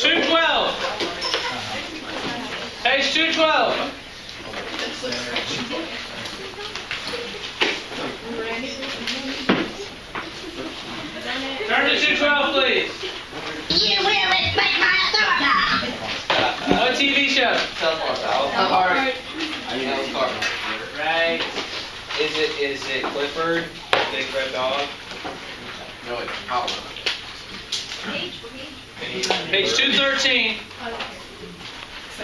212. Page 212. Turn to 212, please. You will respect my authority. What TV show? Right. Is it Clifford, the big red dog? No, it's Howard. Page 213.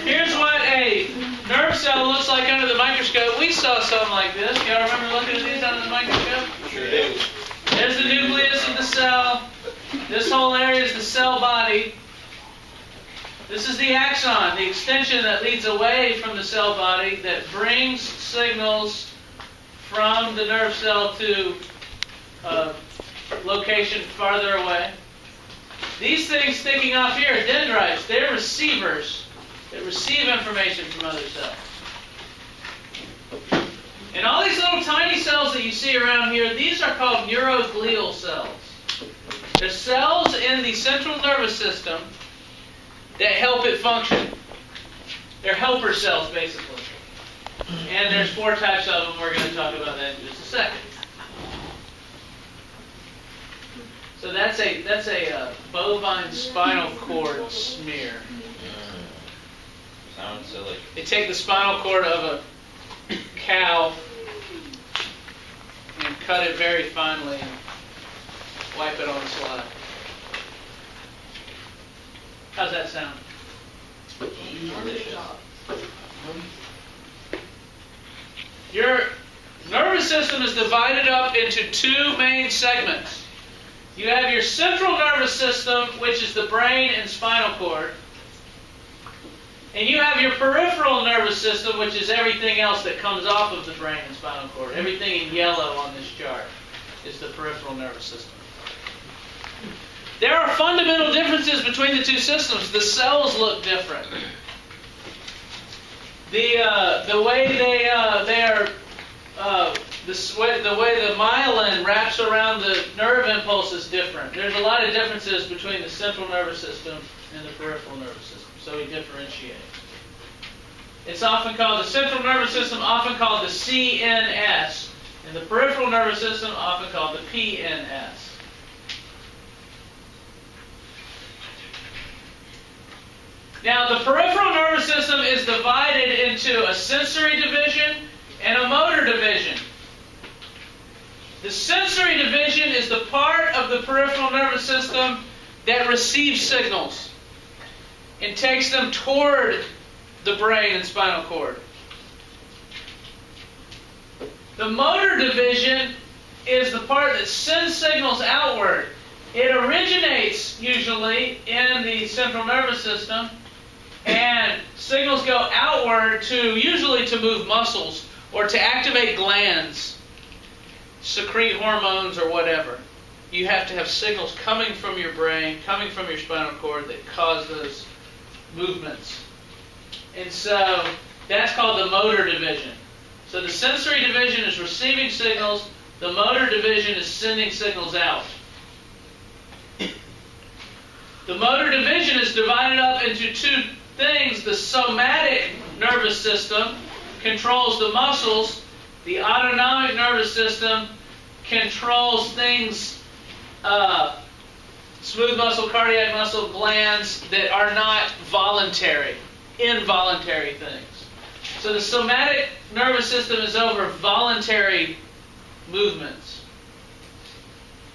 Here's what a nerve cell looks like under the microscope. We saw something like this. Y'all remember looking at these under the microscope? Sure do. There's the nucleus of the cell. This whole area is the cell body. This is the axon, the extension that leads away from the cell body that brings signals from the nerve cell to a location farther away. These things sticking off here are dendrites. They're receivers that receive information from other cells. And all these little tiny cells that you see around here, these are called neuroglial cells. They're cells in the central nervous system that help it function. They're helper cells, basically. And there's 4 types of them. We're going to talk about that in just a second. So that's a bovine spinal cord smear. Sounds silly. They take the spinal cord of a cow and cut it very finely and wipe it on the slide. How's that sound? Your nervous system is divided up into 2 main segments. You have your central nervous system, which is the brain and spinal cord. And you have your peripheral nervous system, which is everything else that comes off of the brain and spinal cord. Everything in yellow on this chart is the peripheral nervous system. There are fundamental differences between the 2 systems. The cells look different. The way the way the myelin wraps around the nerve impulse is different. There's a lot of differences between the central nervous system and the peripheral nervous system, so we differentiate. It's often called the central nervous system, often called the CNS, and the peripheral nervous system, often called the PNS. Now, the peripheral nervous system is divided into a sensory division and a motor division. The sensory division is the part of the peripheral nervous system that receives signals and takes them toward the brain and spinal cord. The motor division is the part that sends signals outward. It originates usually in the central nervous system, and signals go outward usually to move muscles or to activate glands, secrete hormones or whatever. You have to have signals coming from your brain, coming from your spinal cord that cause those movements. And so that's called the motor division. So the sensory division is receiving signals, the motor division is sending signals out. The motor division is divided up into 2 things. The somatic nervous system controls the muscles. The autonomic nervous system controls things, smooth muscle, cardiac muscle, glands that are not voluntary, involuntary things. So the somatic nervous system is over voluntary movements.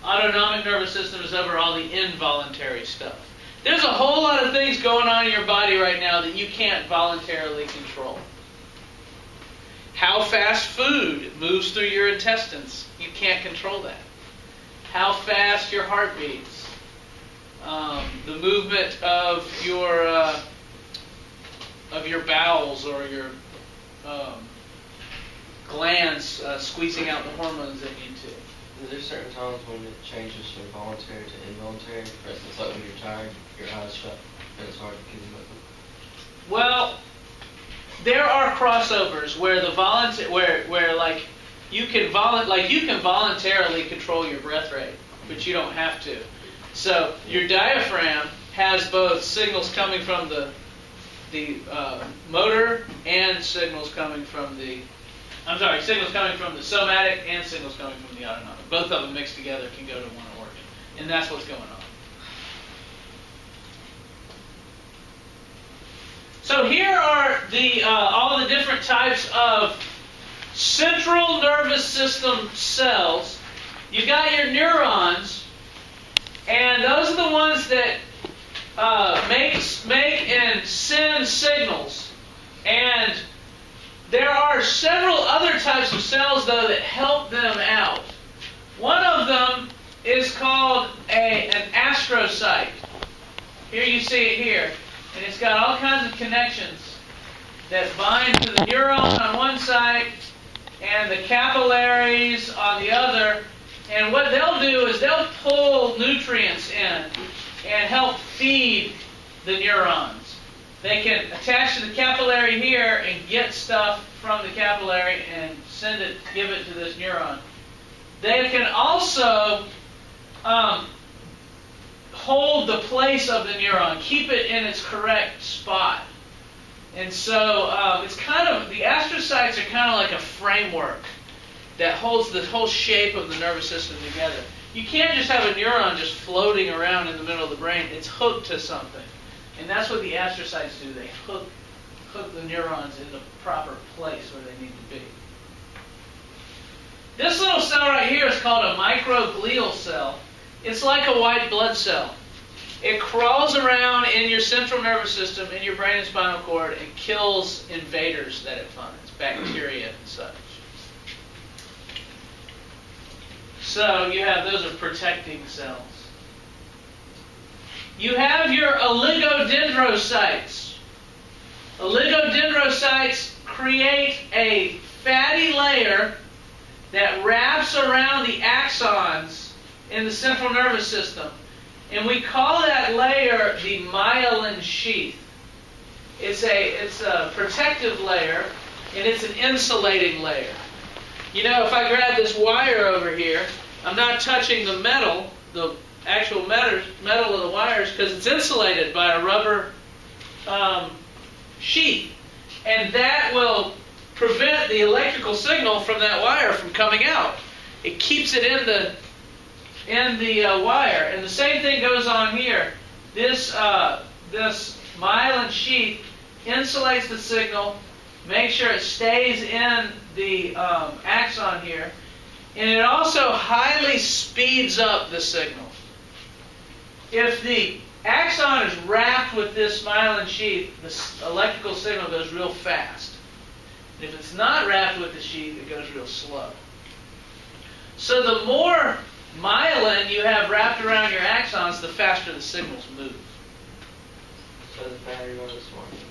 Autonomic nervous system is over all the involuntary stuff. There's a whole lot of things going on in your body right now that you can't voluntarily control. How fast food moves through your intestines, you can't control that. How fast your heart beats. The movement of your bowels or your glands squeezing out the hormones they need to. Is there certain times when it changes from voluntary to involuntary? For instance, like when you're tired, your eyes shut, and it's hard to keep them open? Well, there are crossovers where you can voluntarily control your breath rate, but you don't have to. So your diaphragm has both signals coming from the motor and signals coming from signals coming from the somatic and signals coming from the autonomic. Both of them mixed together can go to one organ, and that's what's going on. So here are all the different types of central nervous system cells. You've got your neurons, and those are the ones that make and send signals. And there are several other types of cells, though, that help them out. One of them is called an astrocyte. Here you see it here. And it's got all kinds of connections that bind to the neuron on one side and the capillaries on the other. And what they'll do is they'll pull nutrients in and help feed the neurons. They can attach to the capillary here and get stuff from the capillary and give it to this neuron. They can also hold the place of the neuron, keep it in its correct spot. And so it's kind of, the astrocytes are kind of like a framework that holds the whole shape of the nervous system together. You can't just have a neuron just floating around in the middle of the brain. It's hooked to something. And that's what the astrocytes do. They hook the neurons in the proper place where they need to be. This little cell right here is called a microglial cell. It's like a white blood cell. It crawls around in your central nervous system, in your brain and spinal cord, and kills invaders that it finds, bacteria and such. So you have, those are protecting cells. You have your oligodendrocytes. Oligodendrocytes create a fatty layer that wraps around the axons in the central nervous system. And we call that layer the myelin sheath. It's a protective layer, and it's an insulating layer. You know, if I grab this wire over here, I'm not touching the metal, the actual metal of the wires, because it's insulated by a rubber sheath. And that will prevent the electrical signal from that wire from coming out. It keeps it in the wire. And the same thing goes on here. This myelin sheath insulates the signal, makes sure it stays in the axon here, and it also highly speeds up the signal. If the axon is wrapped with this myelin sheath, the electrical signal goes real fast. And if it's not wrapped with the sheath, it goes real slow. So the more myelin you have wrapped around your axons, the faster the signals move. So the battery on the smartphone?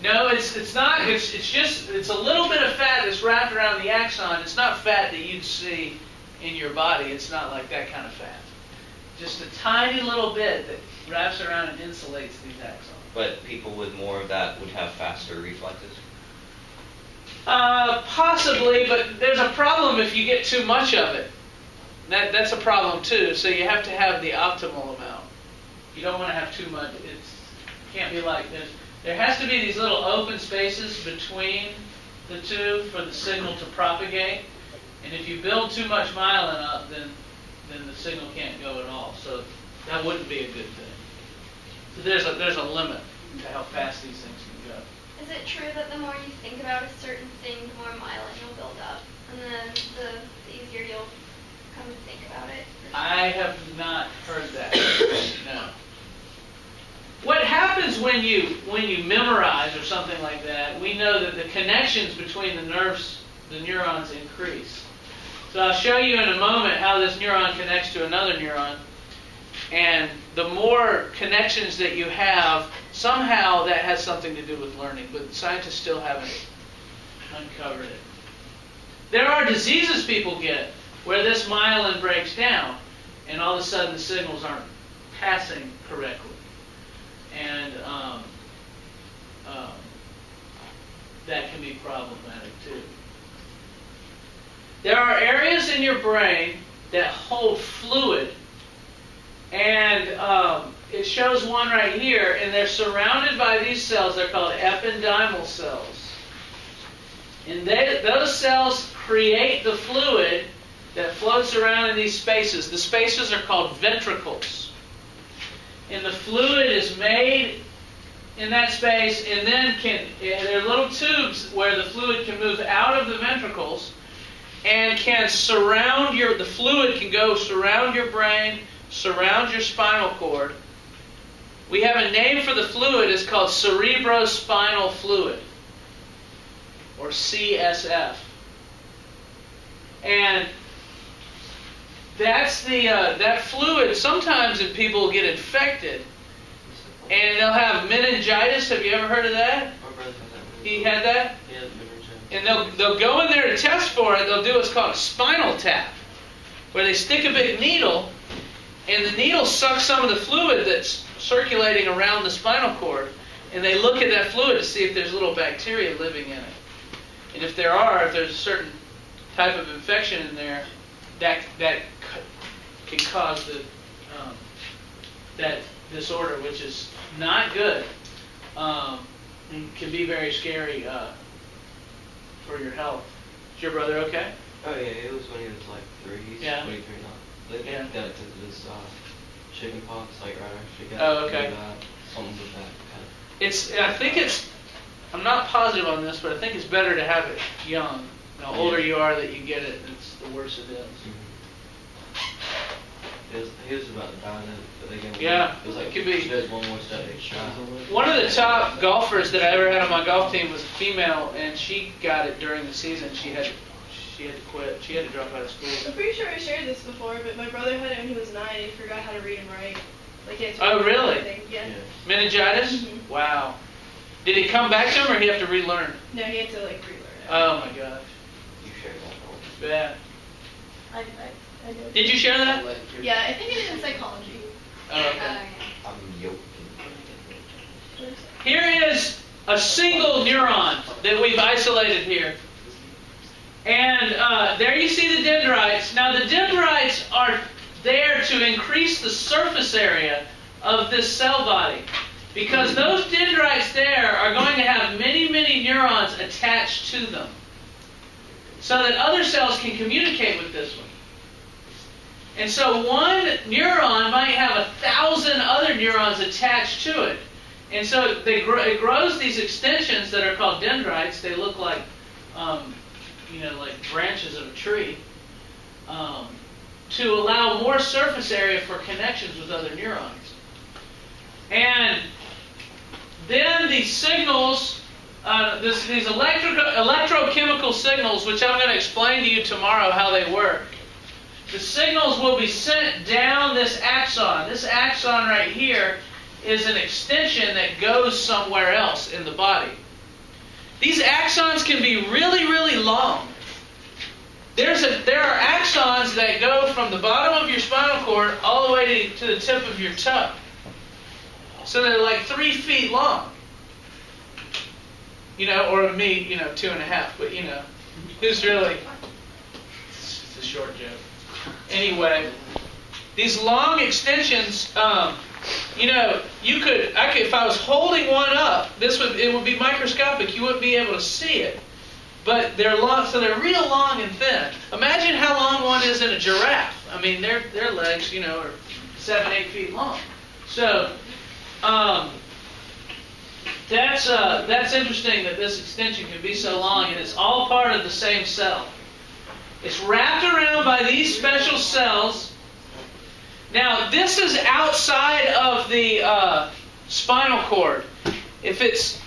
No, it's not. It's a little bit of fat that's wrapped around the axon. It's not fat that you'd see in your body. It's not like that kind of fat. Just a tiny little bit that wraps around and insulates these axons. But people with more of that would have faster reflexes? Possibly, but there's a problem if you get too much of it. That's a problem too. So you have to have the optimal amount. You don't want to have too much. It can't be like this. There has to be these little open spaces between the two for the signal to propagate. And if you build too much myelin up, then the signal can't go at all. So that wouldn't be a good thing. So there's a limit to how fast these things can go. Is it true that the more you think about a certain thing, the more myelin you'll build up, and then the easier you'll come to think about it? I have not heard that. No. What happens when you memorize or something like that? We know that the connections between the neurons increase. So I'll show you in a moment how this neuron connects to another neuron. And the more connections that you have, somehow that has something to do with learning, but scientists still haven't uncovered it. There are diseases people get where this myelin breaks down, and all of a sudden the signals aren't passing correctly. And that can be problematic too. There are areas in your brain that hold fluid, and it shows one right here, and they're surrounded by these cells. They're called ependymal cells. And those cells create the fluid that floats around in these spaces. The spaces are called ventricles. And the fluid is made in that space, and then there are little tubes where the fluid can move out of the ventricles and can surround the fluid can go surround your brain, surround your spinal cord. We have a name for the fluid. It's called cerebrospinal fluid, or CSF. And that's that fluid. Sometimes if people get infected, and they'll have meningitis. Have you ever heard of that? My brother had that. He had that? He had meningitis. And they'll go in there to test for it. They'll do what's called a spinal tap, where they stick a big needle, and the needle sucks some of the fluid that's circulating around the spinal cord, and they look at that fluid to see if there's little bacteria living in it. And if there's a certain type of infection in there, that can cause that disorder, which is not good. And can be very scary for your health. Is your brother okay? Oh yeah, it was when he was like 3. He's 23 now. They got it because of his chicken pox, like right after he got okay. Something with that kind of. I'm not positive on this, but I think it's better to have it young. The older you are that you get it, the worse it is. He was about to die then, but they gave him. Yeah, it was like it could be. He does one more step extra. One of the top golfers that I ever had on my golf team was a female, and she got it during the season. She had to quit. She had to drop out of school. I'm pretty sure I shared this before, but my brother had it when he was 9 and he forgot how to read and write. Like, he had to Oh, read really? everything. Yeah. Meningitis? Mm-hmm. Wow. Did it come back to him, or did he have to relearn? No, he had to like relearn it. Oh my gosh. You shared that. Bad. I did. Did you share that? Yeah, I think it is in psychology. Oh, okay. I'm yoked. Here is a single neuron that we've isolated here. And there you see the dendrites. Now the dendrites are there to increase the surface area of this cell body, because those dendrites there are going to have many, many neurons attached to them, so that other cells can communicate with this one. And so one neuron might have 1,000 other neurons attached to it. And so it grows these extensions that are called dendrites. They look like, like branches of a tree, to allow more surface area for connections with other neurons. And then these signals, these electrochemical signals, which I'm going to explain to you tomorrow how they work. The signals will be sent down this axon. This axon right here is an extension that goes somewhere else in the body. These axons can be really, really long. There are axons that go from the bottom of your spinal cord all the way to the tip of your toe. So they're like 3 feet long. Or me, 2.5. But who's really? It's a short joke. Anyway, these long extensions, if I was holding one up, it would be microscopic. You wouldn't be able to see it. But they're long, so they're real long and thin. Imagine how long one is in a giraffe. I mean, their legs, are 7-8 feet long. So that's interesting that this extension can be so long, and it's all part of the same cell. It's wrapped around by these special cells. Now, this is outside of the spinal cord. If it's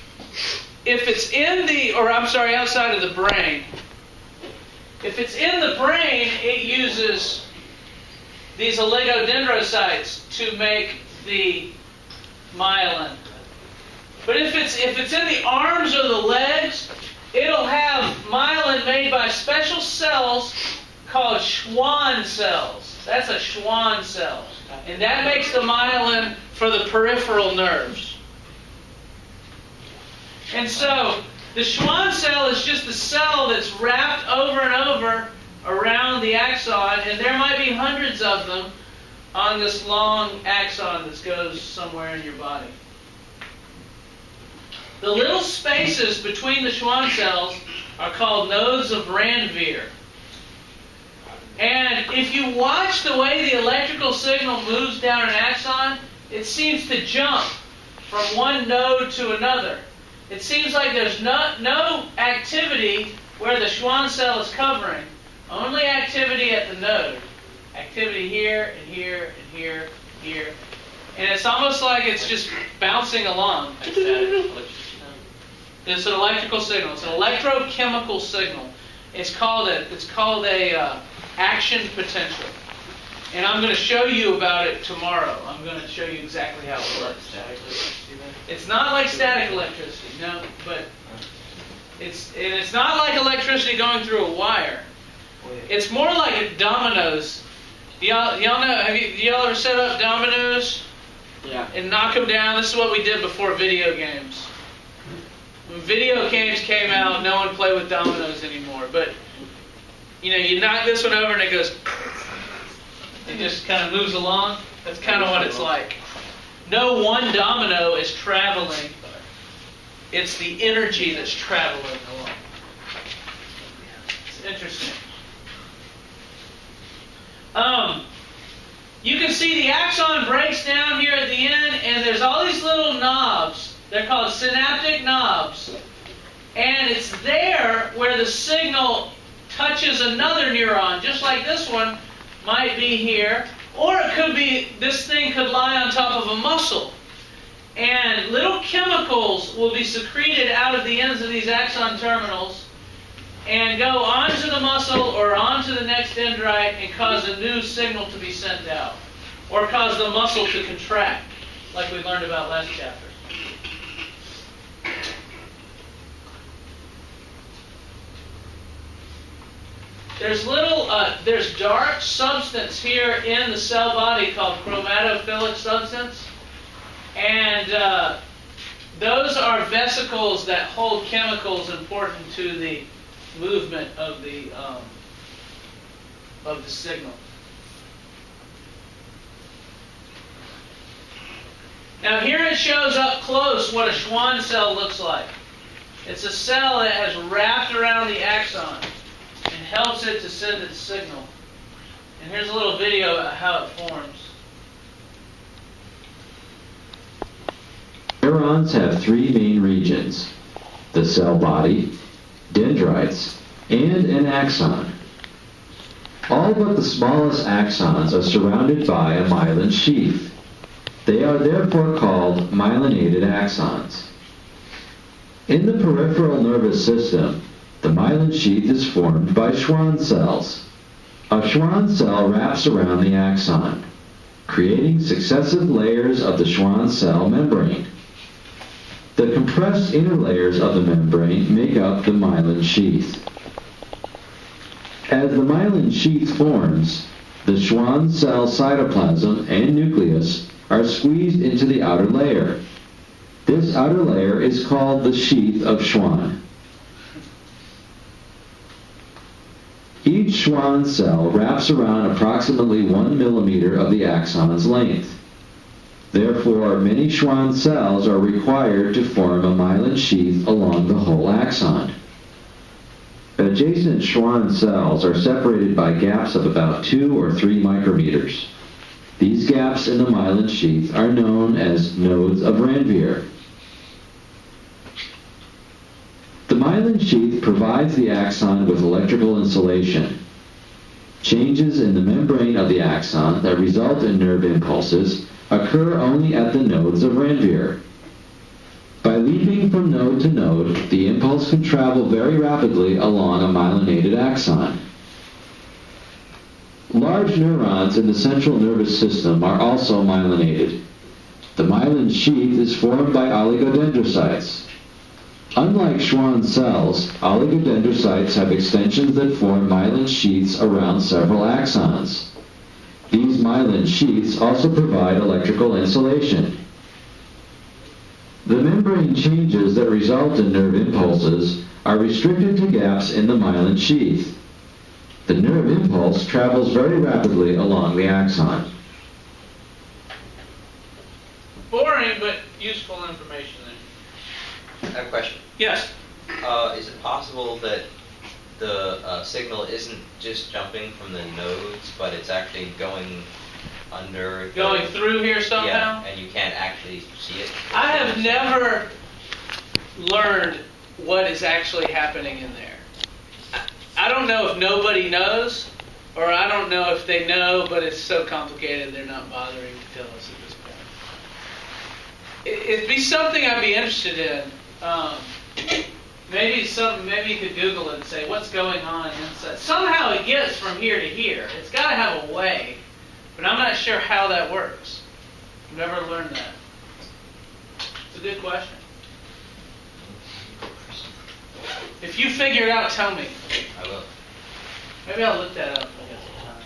outside of the brain. If it's in the brain, it uses these oligodendrocytes to make the myelin. But if it's in the arms or the legs, it'll have myelin made by special cells called Schwann cells. That's a Schwann cell. And that makes the myelin for the peripheral nerves. And so the Schwann cell is just a cell that's wrapped over and over around the axon, and there might be hundreds of them, on this long axon that goes somewhere in your body. The little spaces between the Schwann cells are called nodes of Ranvier. And if you watch the way the electrical signal moves down an axon, it seems to jump from one node to another. It seems like there's no activity where the Schwann cell is covering, only activity at the node. Activity here, and here, and here, and here. And it's almost like it's just bouncing along. It's an electrical signal. It's an electrochemical signal. It's called a action potential. And I'm going to show you about it tomorrow. I'm going to show you exactly how it works. It's not like static electricity, no, but it's not like electricity going through a wire. It's more like dominoes. Y'all know? Y'all ever set up dominoes? Yeah. And knock them down? This is what we did before video games. When video games came out, no one played with dominoes anymore. But you knock this one over and it goes. It just kind of moves along. That's kind of what it's like. No one domino is traveling. It's the energy that's traveling along. It's interesting. You can see the axon breaks down here at the end, and there's all these little knobs. They're called synaptic knobs. And it's there where the signal touches another neuron, just like this one might be here. Or it could be, this thing could lie on top of a muscle. And little chemicals will be secreted out of the ends of these axon terminals and go onto the muscle or onto the next dendrite and cause a new signal to be sent out. Or cause the muscle to contract, like we learned about last chapter. There's dark substance here in the cell body called chromatophilic substance. And those are vesicles that hold chemicals important to the movement of the signal. Now here it shows up close what a Schwann cell looks like. It's a cell that has wrapped around the axon and helps it to send its signal. And here's a little video of how it forms. Neurons have three main regions: the cell body, dendrites, and an axon. All but the smallest axons are surrounded by a myelin sheath. They are therefore called myelinated axons. In the peripheral nervous system, the myelin sheath is formed by Schwann cells. A Schwann cell wraps around the axon, creating successive layers of the Schwann cell membrane. The compressed inner layers of the membrane make up the myelin sheath. As the myelin sheath forms, the Schwann cell cytoplasm and nucleus are squeezed into the outer layer. This outer layer is called the sheath of Schwann. Each Schwann cell wraps around approximately 1 millimeter of the axon's length. Therefore, many Schwann cells are required to form a myelin sheath along the whole axon. Adjacent Schwann cells are separated by gaps of about 2 or 3 micrometers. These gaps in the myelin sheath are known as nodes of Ranvier. The myelin sheath provides the axon with electrical insulation. Changes in the membrane of the axon that result in nerve impulses occur only at the nodes of Ranvier. By leaping from node to node, the impulse can travel very rapidly along a myelinated axon. Large neurons in the central nervous system are also myelinated. The myelin sheath is formed by oligodendrocytes. Unlike Schwann cells, oligodendrocytes have extensions that form myelin sheaths around several axons. These myelin sheaths also provide electrical insulation. The membrane changes that result in nerve impulses are restricted to gaps in the myelin sheath. The nerve impulse travels very rapidly along the axon. information there. I have a question. Yes. Is it possible that the signal isn't just jumping from the nodes, but it's actually going under the, Going through here somehow? Yeah, and you can't actually see it? I have never learned what is actually happening in there. I don't know if nobody knows, or I don't know if they know, but it's so complicated they're not bothering to tell us at this point. It'd be something I'd be interested in. Maybe you could Google it and say, what's going on inside? Somehow it gets from here to here. It's got to have a way, but I'm not sure how that works. I've never learned that. It's a good question. If you figure it out, tell me. I will. Maybe I'll look that up if I get some time.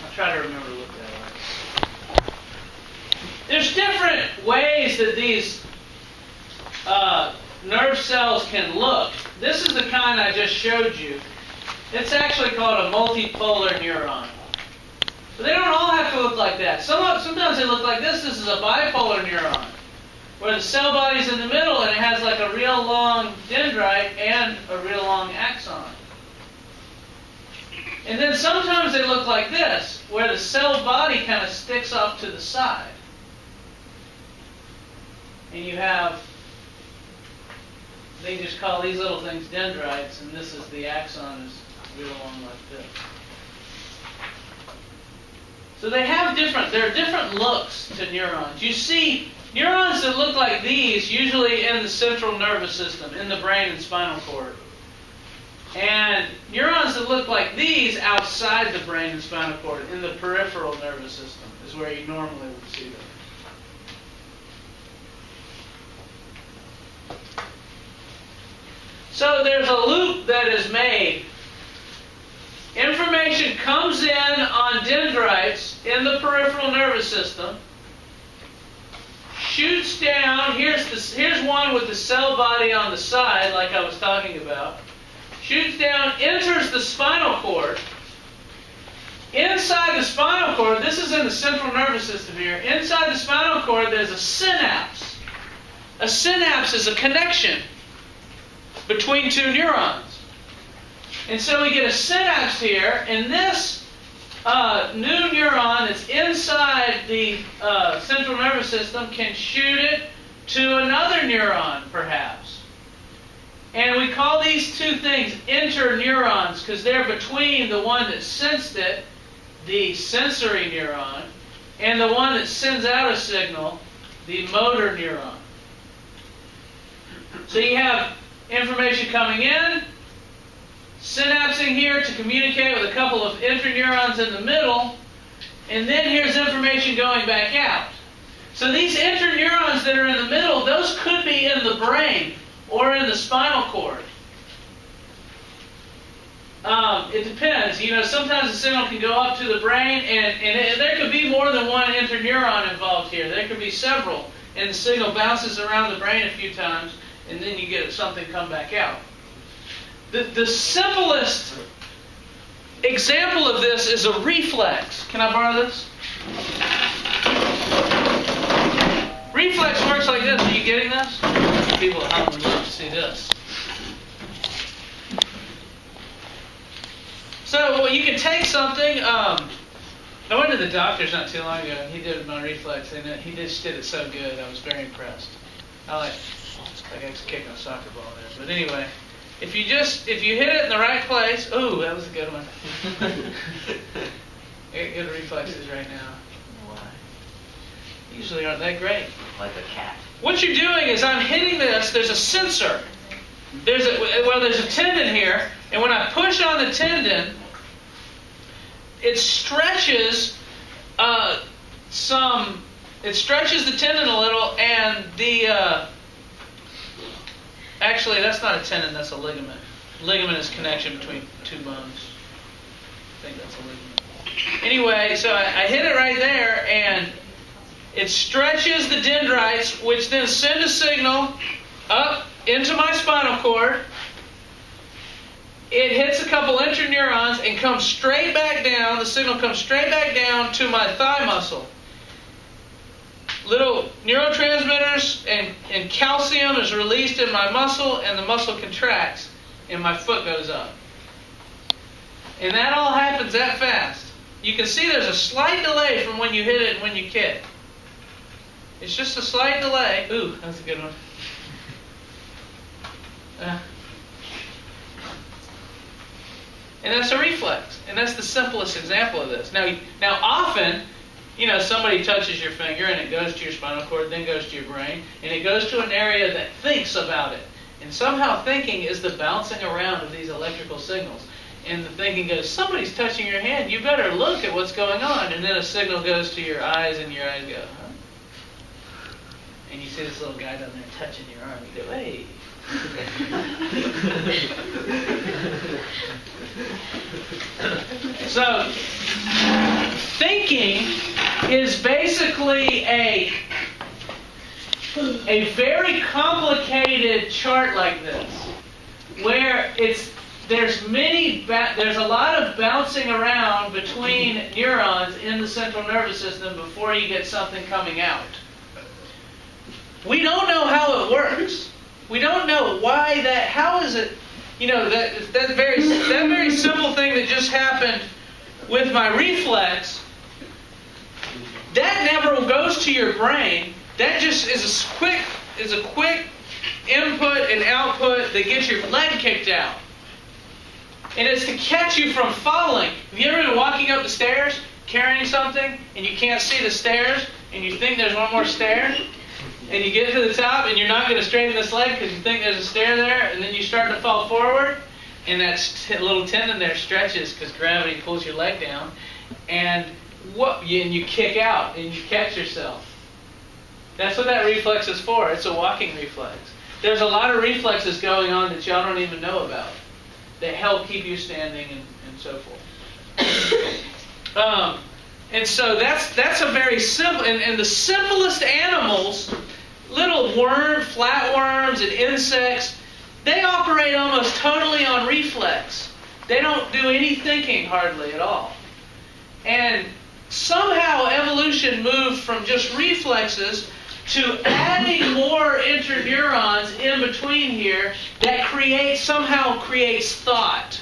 I'll try to remember to look that up. There's different ways that these nerve cells can look. This is the kind I just showed you. It's actually called a multipolar neuron. But they don't all have to look like that. Sometimes they look like this. This is a bipolar neuron, where the cell body's in the middle and it has like a real long dendrite and a real long axon. And then sometimes they look like this, where the cell body kind of sticks off to the side. And you have, they just call these little things dendrites, and this is the axon is real long like this. So there are different looks to neurons. You see neurons that look like these usually in the central nervous system, in the brain and spinal cord. And neurons that look like these outside the brain and spinal cord, in the peripheral nervous system, is where you normally would see them. So there's a loop that is made. Information comes in on dendrites in the peripheral nervous system, shoots down. Here's one with the cell body on the side, like I was talking about. Shoots down, enters the spinal cord. Inside the spinal cord, this is in the central nervous system here. Inside the spinal cord, there's a synapse. A synapse is a connection between two neurons. And so we get a synapse here, and this new neuron that's inside the central nervous system can shoot it to another neuron, perhaps. And we call these two things interneurons because they're between the one that sensed it, the sensory neuron, and the one that sends out a signal, the motor neuron. So you have information coming in, synapsing here to communicate with a couple of interneurons in the middle, and then here's information going back out. So these interneurons that are in the middle, those could be in the brain or in the spinal cord. It depends. Sometimes the signal can go up to the brain, and there could be more than one interneuron involved here. There could be several, and the signal bounces around the brain a few times, and then you get something come back out. The simplest example of this is a reflex. Can I borrow this? Reflex works like this. Are you getting this? People at home would love to see this. So you can take something. I went to the doctor's not too long ago, and he did my reflex, and he just did it so good. I was very impressed. I was kicking a soccer ball there. But anyway, if you hit it in the right place, ooh, that was a good one. Good reflexes right now. Why? Usually aren't that great. Like a cat. What you're doing is I'm hitting this. There's a sensor. There's a tendon here, and when I push on the tendon, it stretches It stretches the tendon a little, and the actually that's not a tendon. That's a ligament. Ligament is connection between two bones. I think that's a ligament. Anyway, so I hit it right there, and it stretches the dendrites, which then send a signal up into my spinal cord. It hits a couple interneurons and comes straight back down. The signal comes straight back down to my thigh muscle. little neurotransmitters and calcium is released in my muscle, and the muscle contracts and my foot goes up. And that all happens that fast. You can see there's a slight delay from when you hit it and when you kick. It's just a slight delay. Ooh, that's a good one. And that's a reflex. And that's the simplest example of this. Now often, somebody touches your finger and it goes to your spinal cord, then goes to your brain, and it goes to an area that thinks about it. And somehow thinking is the bouncing around of these electrical signals. And the thinking goes, somebody's touching your hand, you better look at what's going on. And then a signal goes to your eyes, and your eyes go, huh? And you see this little guy down there touching your arm. You go, hey. So, thinking is basically a very complicated chart like this, where there's a lot of bouncing around between neurons in the central nervous system before you get something coming out. We don't know how it works. We don't know why that. How is it? That very simple thing that just happened with my reflex. That never goes to your brain. That just is a quick input and output that gets your leg kicked out. And it's to catch you from falling. Have you ever been walking up the stairs, carrying something, and you can't see the stairs, and you think there's one more stair? And you get to the top, and you're not going to straighten this leg because you think there's a stair there, and then you start to fall forward, and that little tendon there stretches because gravity pulls your leg down, and you kick out, and you catch yourself. That's what that reflex is for. It's a walking reflex. There's a lot of reflexes going on that y'all don't even know about that help keep you standing and so forth. And so that's a very simple, and the simplest animals, little flatworms and insects, they operate almost totally on reflex. They don't do any thinking hardly at all. And somehow evolution moved from just reflexes to adding more interneurons in between here that somehow creates thought,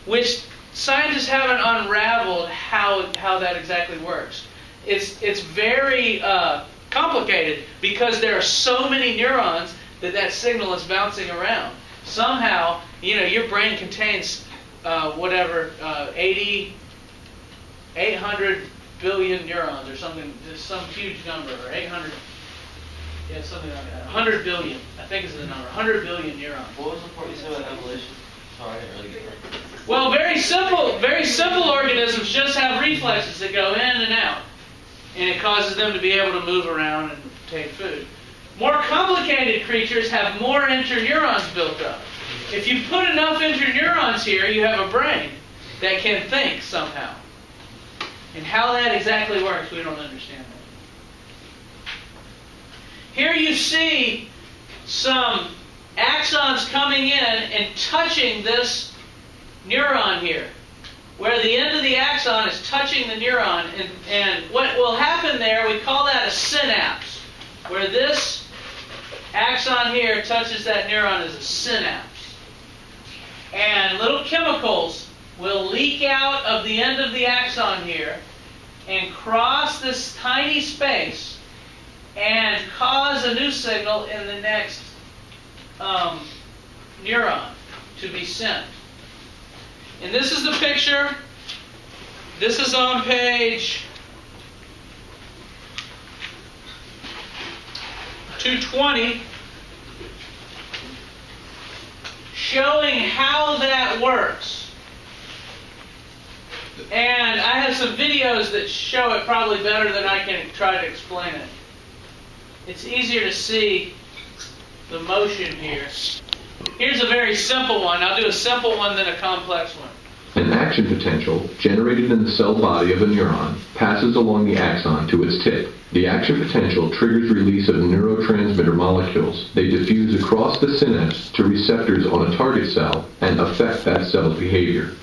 which scientists haven't unraveled how that exactly works. It's very complicated because there are so many neurons that signal is bouncing around. Somehow, your brain contains 800 billion neurons or something, just some huge number, or 800. Yeah, something like that. 100 billion, I think is the number. 100 billion neurons. What was the part you said about evolution? Sorry, I didn't really get that. Well, very simple organisms just have reflexes that go in and out. And it causes them to be able to move around and take food. More complicated creatures have more interneurons built up. If you put enough interneurons here, you have a brain that can think somehow. And how that exactly works, we don't understand that. Here you see some axons coming in and touching this neuron here, where the end of the axon is touching the neuron, and what will happen there, we call that a synapse, where this axon here touches that neuron as a synapse. And little chemicals will leak out of the end of the axon here and cross this tiny space and cause a new signal in the next neuron to be sent. And this is the picture. This is on page 220, showing how that works. And I have some videos that show it probably better than I can try to explain it. It's easier to see the motion here. Here's a very simple one. I'll do a simple one than a complex one. An action potential generated in the cell body of a neuron passes along the axon to its tip. The action potential triggers release of neurotransmitter molecules. They diffuse across the synapse to receptors on a target cell and affect that cell's behavior.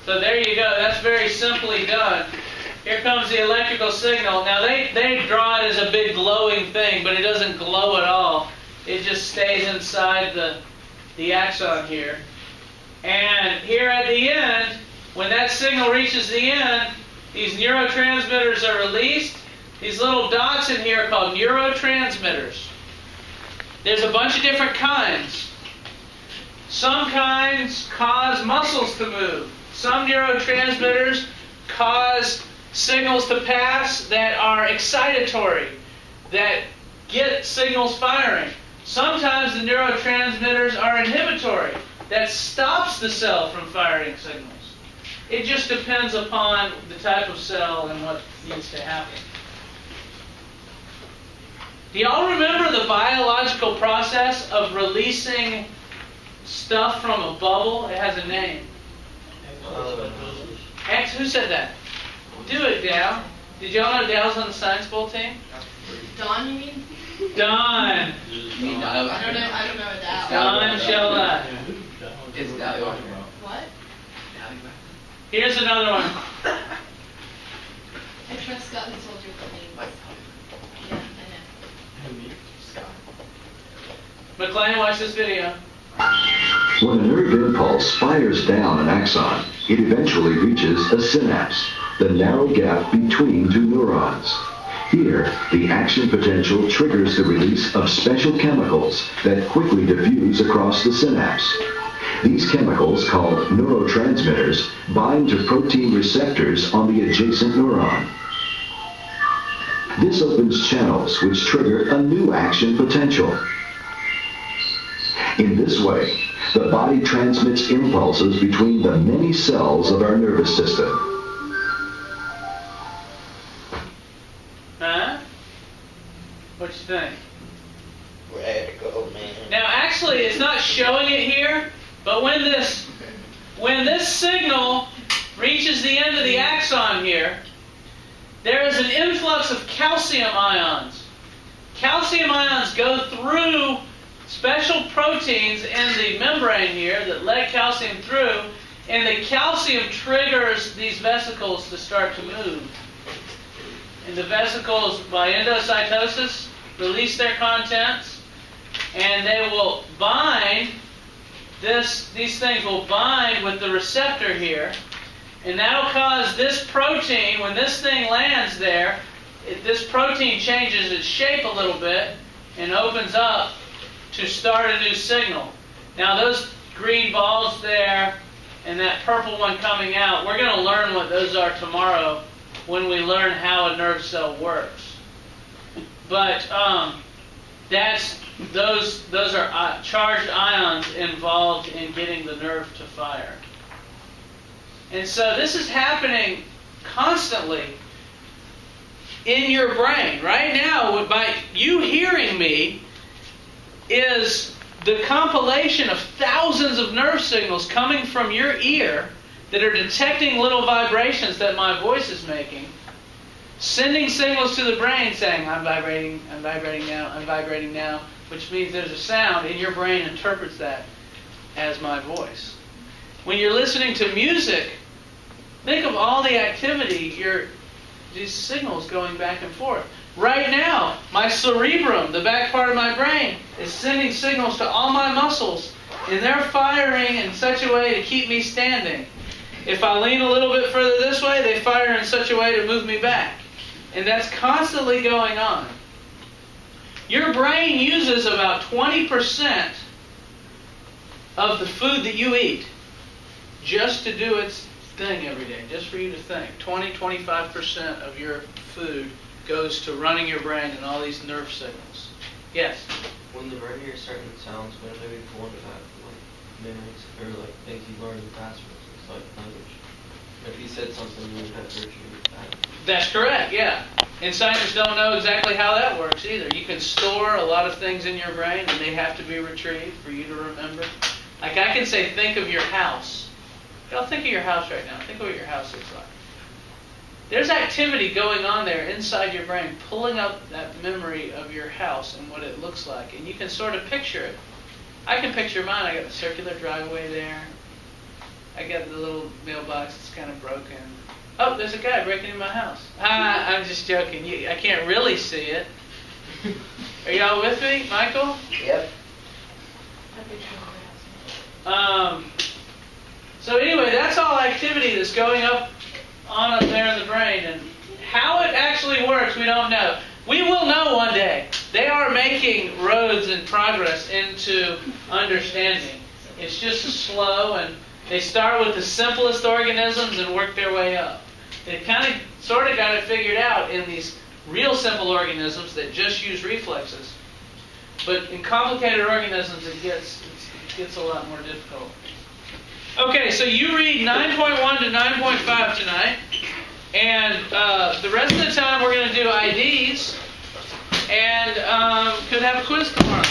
So there you go. That's very simply done. Here comes the electrical signal. Now they draw it as a big glowing thing, but it doesn't glow at all. It just stays inside the axon here. And here at the end, when that signal reaches the end, these neurotransmitters are released. These little dots in here are called neurotransmitters. There's a bunch of different kinds. Some kinds cause muscles to move. Some neurotransmitters cause signals to pass that are excitatory, that get signals firing. Sometimes the neurotransmitters are inhibitory, that stops the cell from firing signals. It just depends upon the type of cell and what needs to happen. Do y'all remember the biological process of releasing stuff from a bubble? It has a name. X, who said that? Do it, Dal. Did y'all know Dal's on the science bowl team? Don, you mean? Don. I don't know a Dal. Don Sheldon. It's Dally. What? Here's another one. I trust Scott who told you the names. Yeah, I know. McLean, watch this video. When a nerve impulse fires down an axon, it eventually reaches a synapse, the narrow gap between two neurons. Here, the action potential triggers the release of special chemicals that quickly diffuse across the synapse. These chemicals, called neurotransmitters, bind to protein receptors on the adjacent neuron. This opens channels which trigger a new action potential. In this way, the body transmits impulses between the many cells of our nervous system. Huh? What you think? Radical, man. Now, actually, it's not showing it here, but when this signal reaches the end of the axon here, there is an influx of calcium ions. Calcium ions go through special proteins in the membrane here that let calcium through, and the calcium triggers these vesicles to start to move. And the vesicles, by endocytosis, release their contents, and they will bind, these things will bind with the receptor here, and that'll cause this protein, when this thing lands there, this protein changes its shape a little bit and opens up to start a new signal. Now those green balls there and that purple one coming out, we're going to learn what those are tomorrow when we learn how a nerve cell works. But those are charged ions involved in getting the nerve to fire. And so this is happening constantly in your brain. Right now, by you hearing me, is the compilation of thousands of nerve signals coming from your ear that are detecting little vibrations that my voice is making, sending signals to the brain saying, I'm vibrating now, I'm vibrating now, which means there's a sound, and your brain interprets that as my voice. When you're listening to music, think of all the activity, these signals going back and forth. Right now, my cerebrum, the back part of my brain, is sending signals to all my muscles, and they're firing in such a way to keep me standing. If I lean a little bit further this way, they fire in such a way to move me back. And that's constantly going on. Your brain uses about 20% of the food that you eat just to do its thing every day, just for you to think. 20-25% of your food goes to running your brain and all these nerve signals. Yes? When the brain hears certain sounds, when it maybe formed about memories or like things you learned in the past, it's like language. If you said something, you would have to retrieve that. That's correct, yeah. And scientists don't know exactly how that works either. You can store a lot of things in your brain and they have to be retrieved for you to remember. Like I can say, think of your house. Y'all think of your house right now. Think of what your house looks like. There's activity going on there inside your brain, pulling up that memory of your house and what it looks like. And you can sort of picture it. I can picture mine. I got the circular driveway there. I got the little mailbox that's kind of broken. Oh, there's a guy breaking in my house. I'm just joking. I can't really see it. Are y'all with me, Michael? Yep. So anyway, that's all activity that's going on up there in the brain. And how it actually works, we don't know. We will know one day. They are making roads and progress into understanding. It's just slow, and they start with the simplest organisms and work their way up. They sort of got it figured out in these real simple organisms that just use reflexes. But in complicated organisms, it gets a lot more difficult. Okay, so you read 9.1 to 9.5 tonight. And the rest of the time, we're going to do IDs. And could have a quiz tomorrow.